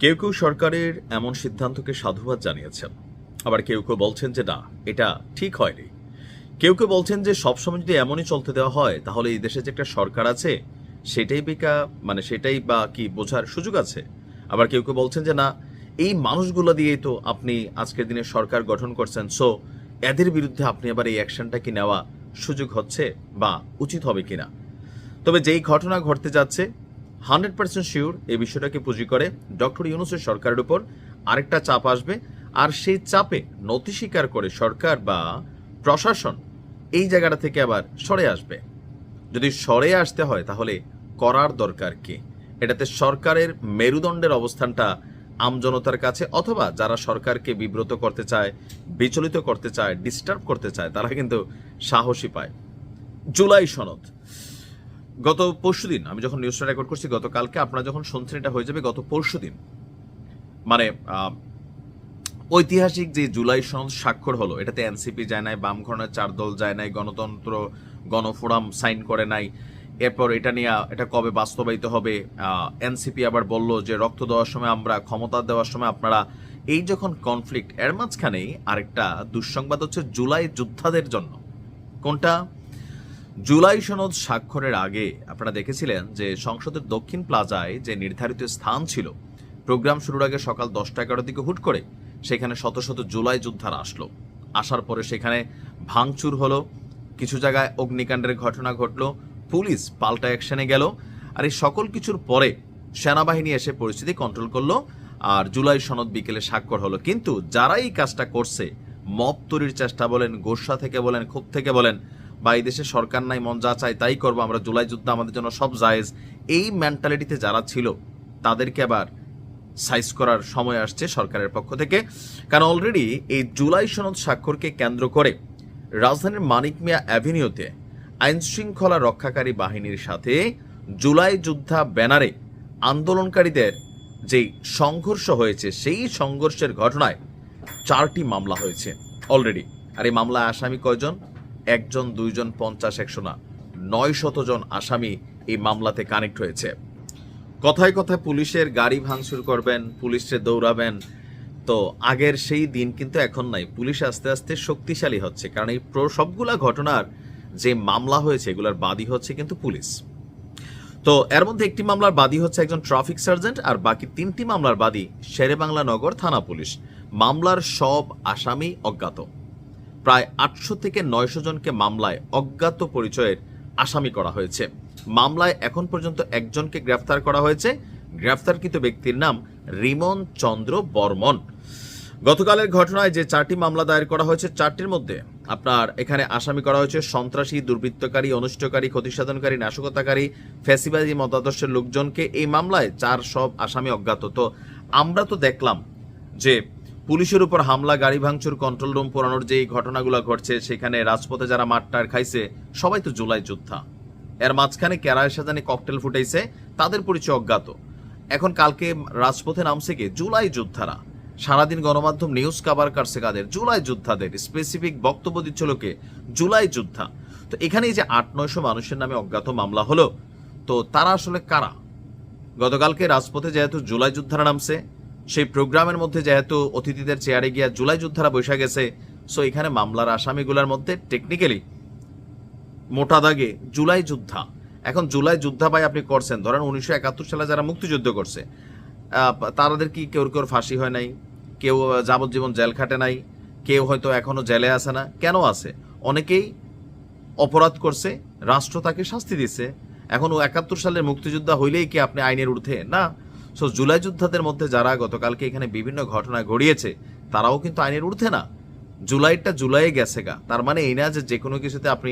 কেউ কেউ সরকারের এমন সিদ্ধান্তকে সাধুবাদ জানিয়েছেন, আবার কেউ কেউ বলছেন যে না, এটা ঠিক হয়নি। কেউ কেউ বলছেন যে সবসময় যদি এমনই চলতে দেওয়া হয় তাহলে এই দেশে যে একটা সরকার আছে সেটাই বা কি বোঝার সুযোগ আছে। আবার কেউ কেউ বলছেন যে না, এই মানুষগুলো দিয়েই তো আপনি আজকের দিনে সরকার গঠন করছেন, সো এদের বিরুদ্ধে আপনি আবার এই অ্যাকশনটা কি নেওয়া সুযোগ হচ্ছে বা উচিত হবে কিনা। তবে যেই ঘটনা ঘটতে যাচ্ছে 100% শিওর এই বিষয়টাকে পুঁজি করে ডক্টর ইউনূসের সরকারের উপর আরেকটা চাপ আসবে, আর সেই চাপে নতি স্বীকার করে সরকার বা প্রশাসন এই জায়গাটা থেকে আবার সরে আসবে। যদি সরে আসতে হয় তাহলে করার দরকার কি? এটাতে সরকারের মেরুদণ্ডের অবস্থানটা আমজনতার কাছে অথবা যারা সরকারকে বিব্রত করতে চায়, বিচলিত করতে চায়, ডিস্টার্ব করতে চায়, তারা কিন্তু সাহসী পায়। জুলাই সনদ গত পরশুদিন আমি যখন নিউজটা রেকর্ড করছি, গতকালকে আপনারা যখন শুনছেন এটা হয়ে যাবে গত পরশুদিন, মানে ঐতিহাসিক যে জুলাই সনদ স্বাক্ষর হলো, এটাতে এনসিপি যায় নাই, বাম ঘরনের 4 দল যায় নাই, গণতন্ত্র গণফোরাম সাইন করে নাই। এরপর এটা কবে বাস্তবায়িত হবে, এনসিপি আবার বলল যে রক্ত দেওয়ার সময় আমরা, ক্ষমতা দেওয়ার সময় আপনারা। এই যখন কনফ্লিক্ট, এর মাঝখানেই আরেকটা দুঃসংবাদ হচ্ছে জুলাই যোদ্ধাদের জন্য। কোনটা? জুলাই সনদ স্বাক্ষরের আগে আপনারা দেখেছিলেন যে সংসদের দক্ষিণ প্লাজায় যে নির্ধারিত স্থান ছিল, প্রোগ্রাম শুরুর আগে সকাল 10টা-11টার দিকে হুট করে সেখানে শত শত জুলাই যোদ্ধারা আসলো। আসার পরে সেখানে ভাঙচুর হলো, কিছু জায়গায় অগ্নিকাণ্ডের ঘটনা ঘটলো, পুলিশ পাল্টা অ্যাকশনে গেল। আর এই সকল কিছুর পরে সেনাবাহিনী এসে পরিস্থিতি কন্ট্রোল করলো, আর জুলাই সনদ বিকেলে স্বাক্ষর হলো। কিন্তু যারা এই কাজটা করছে, মব তৈরির চেষ্টা বলেন, গোসা থেকে বলেন, ক্ষোভ থেকে বলেন, বা এই দেশে সরকার নাই, মন যা চাই তাই করবো, আমরা জুলাই যুদ্ধ আমাদের জন্য সব জায়েজ, এই মেন্টালিটিতে যারা ছিল তাদেরকে আবার সাইজ করার সময় আসছে সরকারের পক্ষ থেকে। কারণ অলরেডি এই জুলাই সনদ স্বাক্ষরকে কেন্দ্র করে রাজধানীর মানিক মিয়া অ্যাভিনিউতে আইন শৃঙ্খলা রক্ষাকারী বাহিনীর সাথে জুলাই যোদ্ধা ব্যানারে আন্দোলনকারীদের যেই সংঘর্ষ হয়েছে, সেই সংঘর্ষের ঘটনায় 4টি মামলা হয়েছে অলরেডি। আর এই মামলায় আসামি কয়জন? 1 জন, 2 জন, 50, 100 না, 900 জন আসামি এই মামলাতে কানেক্ট হয়েছে। কথায় কথায় পুলিশের গাড়ি ভাঙচুর করবেন, পুলিশে দৌড়াবেন, তো আগের সেই দিন কিন্তু এখন নাই। পুলিশ আস্তে আস্তে শক্তিশালী হচ্ছে, কারণ এই সবগুলা ঘটনার যে মামলা হয়েছে এগুলার বাদী হচ্ছে কিন্তু পুলিশ। তো এর মধ্যে একটি মামলার বাদী হচ্ছে একজন ট্রাফিক সার্জেন্ট, আর বাকি 3টি মামলার বাদী শেরেবাংলা নগর থানা পুলিশ। মামলার সব আসামি অজ্ঞাত। প্রায় 800 থেকে 900 জনকে মামলায় অজ্ঞাত পরিচয়ের আসামি করা হয়েছে। মামলায় এখন পর্যন্ত একজনকে গ্রেফতার করা হয়েছে। গ্রেফতারকৃত ব্যক্তির নাম রিমন চন্দ্র বর্মন। গতকালের ঘটনায় যে 4টি মামলা দায়ের করা হয়েছে, 4টির মধ্যে আপনার এখানে আসামি করা হয়েছে সন্ত্রাসী, দুর্বৃত্তকারী, অনিষ্টকারী, ক্ষতিসাধনকারী, নাশকতাকারী, ফ্যাসিবাদী মতাদর্শের লোকজনকে এই মামলায় 4 সব আসামি অজ্ঞাত। তো আমরা তো দেখলাম যে পুলিশের উপর হামলা, গাড়ি ভাঙচুর, কন্ট্রোল রুম পোড়ানোর যে ঘটনাগুলো ঘটছে, সেখানে রাজপথে যারা মারটার খাইছে সবাই তো জুলাই যোদ্ধা। এর মাঝখানে কেরায় সাজানি ককটেল ফুটাইছে, তাদের পরিচয় অজ্ঞাত। এখন কালকে রাজপথে নামছে কে? জুলাই যোদ্ধারা। সারাদিন গণমাধ্যম নিউজ কাভার করছে কাদের? জুলাই যোদ্ধাদের। স্পেসিফিক বক্তব্য দিচ্ছিল কে? জুলাই যোদ্ধা। তো এখানে এই যে 800-900 মানুষের নামে অজ্ঞাত মামলা হলো, তো তারা আসলে কারা? গতকালকে রাজপথে যেহেতু জুলাই যোদ্ধারা নামছে, সেই প্রোগ্রামের মধ্যে যেহেতু অতিথিদের চেয়ারে গিয়া জুলাই যোদ্ধারা বসে গেছে, সো এখানে মামলার আসামিগুলোর মধ্যে টেকনিক্যালি মোটা দাগে জুলাই যোদ্ধা। এখন জুলাই যোদ্ধা ভাই আপনি করছেন, ধরেন 1971 সালে যারা মুক্তিযুদ্ধ করছে, তাদের কি কেউ ফাঁসি হয় নাই, কেউ যাবজ্জীবন জেল খাটে নাই, কেউ হয়তো এখনো জেলে আছে না। কেন আছে? অনেকেই অপরাধ করছে, রাষ্ট্র তাকে শাস্তি দিচ্ছে। এখন 71 সালের মুক্তিযোদ্ধা হইলেই কি আপনি আইনের ঊর্ধ্বে? না। সো জুলাই যোদ্ধাদের মধ্যে যারা গতকালকে এখানে বিভিন্ন ঘটনা ঘটিয়েছে, তারাও কিন্তু আইনের ঊর্ধ্বে না। জুলাইটা জুলাইয়ে গেছে গা, তার মানে এই না যে কোনো কিছুতে আপনি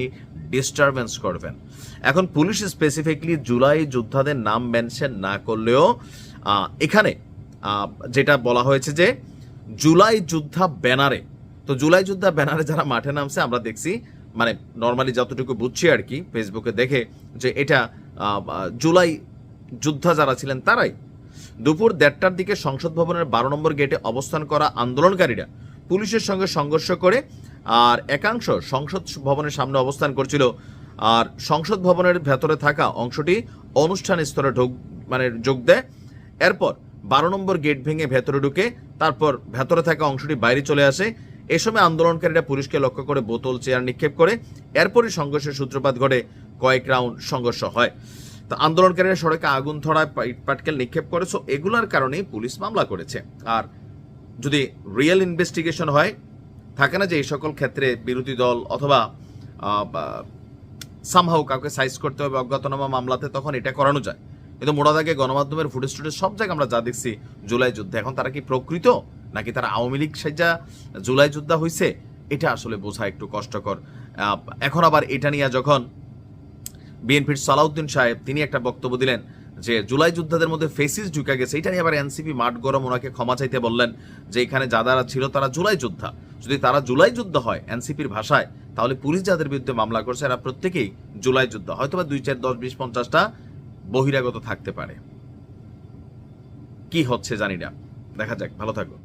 ডিস্টারবেন্স করবেন। এখন পুলিশ স্পেসিফিকলি জুলাই যোদ্ধাদের নাম মেনশন না করলেও এখানে যেটা বলা হয়েছে যে জুলাই যোদ্ধা ব্যানারে, তো জুলাই যোদ্ধা ব্যানারে যারা মাঠে নামছে আমরা দেখছি, মানে নর্মালি যতটুকু বুঝছি আর কি ফেসবুকে দেখে, যে এটা জুলাই যোদ্ধা যারা ছিলেন তারাই। দুপুর 1:30টার দিকে সংসদ ভবনের 12 নম্বর গেটে অবস্থান করা আন্দোলনকারীরা পুলিশের সঙ্গে সংঘর্ষ করে, আর একাংশ সংসদ ভবনের সামনে অবস্থান করছিল, আর সংসদ ভবনের ভেতরে থাকা অংশটি অনুষ্ঠান স্তরে যোগ দেয়। এরপর 12 নম্বর গেট ভেঙে ভেতরে ঢুকে তারপর ভেতরে থাকা অংশটি বাইরে চলে আসে। এ সময় আন্দোলনকারীরা পুলিশকে লক্ষ্য করে বোতল চেয়ার নিক্ষেপ করে, এরপরই সংঘর্ষের সূত্রপাত ঘটে, কয়েক রাউন্ড সংঘর্ষ হয়। তো আন্দোলনকারীরা সড়কে আগুন ধরায় পাটকেল নিক্ষেপ করে। সো এগুলার কারণেই পুলিশ মামলা করেছে। আর যদি রিয়েল ইনভেস্টিগেশন হয়, থাকে না যে এই সকল ক্ষেত্রে বিরোধী দল অথবা সামহাউ কাউকে সাইজ করতে হবে অজ্ঞাতনামা মামলাতে, তখন এটা করানো যায়। কিন্তু মোড়াদাগে গণমাধ্যমের ফুটেজ টুটেজ সব জায়গায় আমরা যা দেখছি জুলাই যুদ্ধে, এখন তারা কি প্রকৃত নাকি তারা আওয়ামী লীগ সাজা জুলাই যোদ্ধা হয়েছে, এটা আসলে বোঝা একটু কষ্টকর। এখন আবার এটা নিয়ে যখন বিএনপির সালাউদ্দিন সাহেব তিনি একটা বক্তব্য দিলেন যে জুলাই যোদ্ধাদের মধ্যে ফেসিস ঢুকে গেছে, এটা নিয়ে আবার এনসিপি মাঠ গরম, ওনাকে ক্ষমা চাইতে বললেন যে এখানে যারা ছিল তারা জুলাই যোদ্ধা। যদি তারা জুলাই যোদ্ধা হয় এনসিপির ভাষায়, তাহলে পুলিশ যাদের বিরুদ্ধে মামলা করছে এরা প্রত্যেকেই জুলাই যোদ্ধা। হয়তোবা 2, 4, 10, 20, 50টা বহিরাগত থাকতে পারে। কি হচ্ছে জানি না, দেখা যাক। ভালো থাকো।